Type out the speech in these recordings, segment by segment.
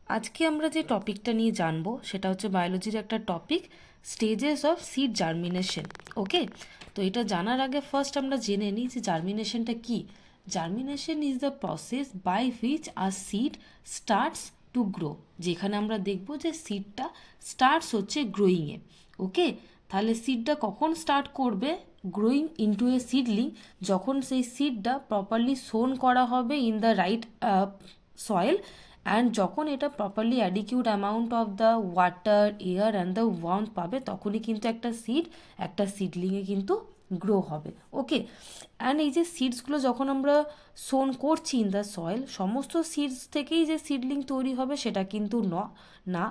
আজকে আমরা যে টপিকটা নিয়ে জানবো সেটা হচ্ছে বায়োলজির একটা topic, stages of seed germination. Okay, তো এটা জানার আগে ফার্স্ট আমরা জেনে নিই যে জার্মিনেশনটা কি। Germination is the process by which a seed starts to grow, যেখানে আমরা দেখব যে সিডটা স্টার্টস হচ্ছে গ্রোয়িংয়ে। ওকে, তাহলে সিডটা কখন স্টার্ট করবে গ্রোয়িং ইনটু এ সিডলিং, যখন সেই সিডটা প্রপারলি সোন করা হবে in the right soil, and যখন এটা properly অ্যাডিকিউট amount of the water, air and the warmth পাবে, তখনই কিন্তু একটা সিডলিংয়ে কিন্তু গ্রো হবে। ওকে, অ্যান্ড এই যে সিডসগুলো যখন আমরা সোন করছি ইন দ্য সয়েল, সমস্ত সিডস থেকেই যে সিডলিং তৈরি হবে সেটা কিন্তু না,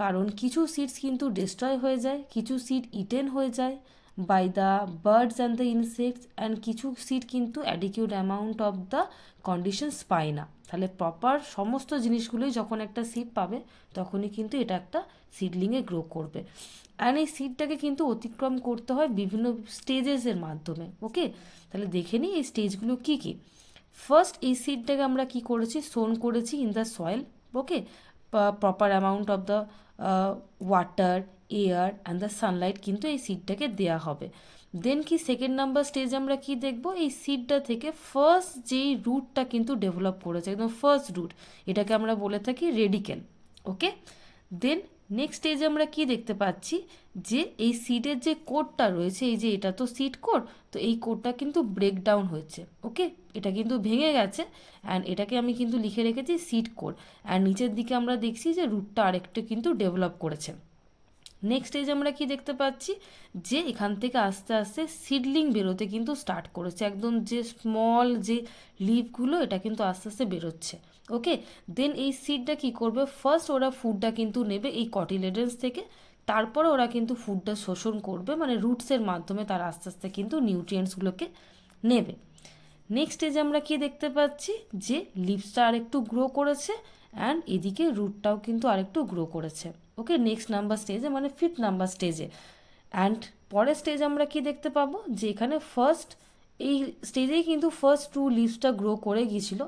কারণ কিছু সিডস কিন্তু ডিস্ট্রয় হয়ে যায়, কিছু সিড ইটেন হয়ে যায় by the birds and the insects, and কিছু সিড কিন্তু adequate amount of the conditions পায় না। তাহলে প্রপার সমস্ত জিনিসগুলোই যখন একটা সিড পাবে তখনই কিন্তু এটা একটা সিডলিংয়ে গ্রো করবে। অ্যান্ড এই সিডটাকে কিন্তু অতিক্রম করতে হয় বিভিন্ন স্টেজেসের মাধ্যমে। ওকে, তাহলে দেখে নিই এই স্টেজগুলো কী কী। ফার্স্ট, এই সিডটাকে আমরা কি করেছি, সোন করেছি in the soil. Okay, proper amount of the water, air and the Sunlight কিন্তু এই সিডটাকে দেওয়া হবে। দেন কি সেকেন্ড নাম্বার স্টেজ আমরা কি দেখব, এই সিডটা থেকে ফার্স্ট যেই রুটটা কিন্তু ডেভেলপ করেছে, একদম ফার্স্ট রুট, এটাকে আমরা বলে থাকি রেডিকেল। ওকে, দেন নেক্সট স্টেজে আমরা কি দেখতে পাচ্ছি, যে এই সিডের যে কোডটা রয়েছে, এই যে এটা তো সিড কোড, তো এই কোডটা কিন্তু ব্রেকডাউন হয়েছে। ওকে, এটা কিন্তু ভেঙে গেছে, অ্যান্ড এটাকে আমি কিন্তু লিখে রেখেছি সিড কোড। অ্যান্ড নিচের দিকে আমরা দেখছি যে রুটটা আরেকটু কিন্তু ডেভেলপ করেছে। নেক্সট স্টেজ আমরা কি দেখতে পাচ্ছি, যে এখান থেকে আস্তে আস্তে সিডলিং বেরোতে কিন্তু স্টার্ট করেছে, একদম যে স্মল যে লিভগুলো এটা কিন্তু আস্তে আস্তে বেরোচ্ছে। ওকে, দেন এই সিডটা কি করবে, ফার্স্ট ওরা ফুডটা কিন্তু নেবে এই কটিলেডেন্স থেকে, তারপরে ওরা কিন্তু ফুডটা শোষণ করবে, মানে রুটসের মাধ্যমে তারা আস্তে আস্তে কিন্তু নিউট্রিয়েন্টসগুলোকে নেবে। নেক্সট স্টেজে আমরা কি দেখতে পাচ্ছি, যে লিভসটা আরেকটু গ্রো করেছে, অ্যান্ড এদিকে রুটটাও কিন্তু আরেকটু গ্রো করেছে। ওকে, নেক্সট নাম্বার স্টেজে মানে ফিফথ নাম্বার স্টেজে। অ্যান্ড পরের স্টেজ আমরা কি দেখতে পাবো, যে এখানে ফার্স্ট এই স্টেজেই কিন্তু ফার্স্ট টু লিভসটা গ্রো করে গিয়েছিল,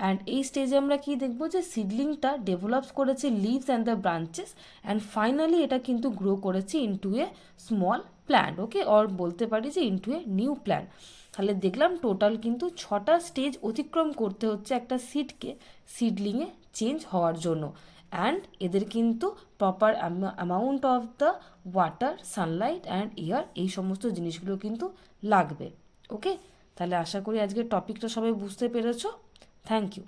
অ্যান্ড এই স্টেজে আমরা কি দেখবো, যে সিডলিংটা ডেভেলপস করেছে leaves and the branches, and finally এটা কিন্তু গ্রো করেছে into a small plant. Okay, or বলতে পারি যে ইনটু এ নিউ প্ল্যান্ট। তাহলে দেখলাম টোটাল কিন্তু 6টা স্টেজ অতিক্রম করতে হচ্ছে একটা সিডকে সিডলিংয়ে চেঞ্জ হওয়ার জন্য, অ্যান্ড এদের কিন্তু proper amount of the water, Sunlight and air, এই সমস্ত জিনিসগুলো কিন্তু লাগবে। ওকে, তাহলে আশা করি আজকের টপিকটা সবাই বুঝতে পেরেছো। Thank you.